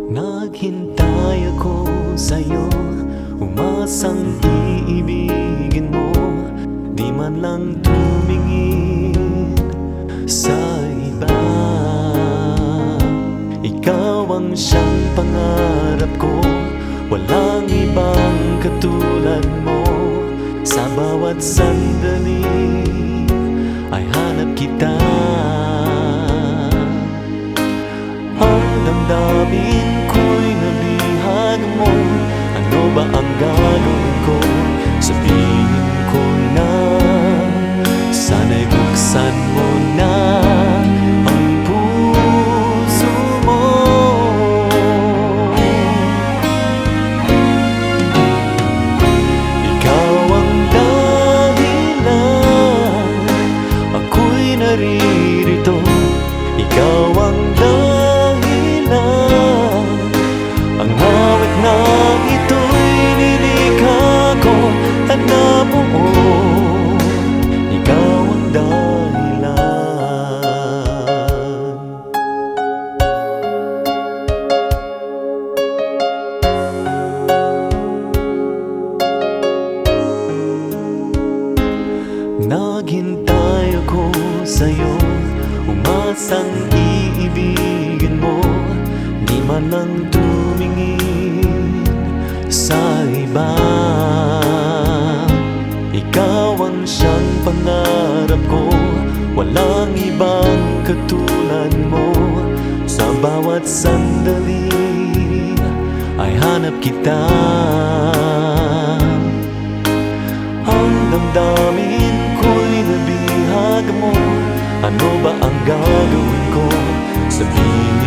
Naghintay ako sa'yo, umasang iibigin mo, di man lang tumingin sa iba. Ikaw ang siyang pangarap ko, walang ibang katulad mo. Sa bawat sandali ay hanap kita. Ang damdamin ko'y nabihag mo, ano ba ang gagawin ko? Sabihin ko na, sana'y buksan mo na ang puso mo. Ikaw ang dahilan, ako'y naririto. Ikaw ang ang awit na ito'y nilikha ko at nabuo. Ikaw ang dahilan. Naghintay ako sa'yo, umasang iibigin mo, di man lang tumingin sa iba. Ikaw ang siyang pangarap ko, walang ibang katulad mo. Sa bawat sandali ay hanap kita. Ang damdamin ko'y nabihag mo, ano ba ang gagawin ko? Sabihin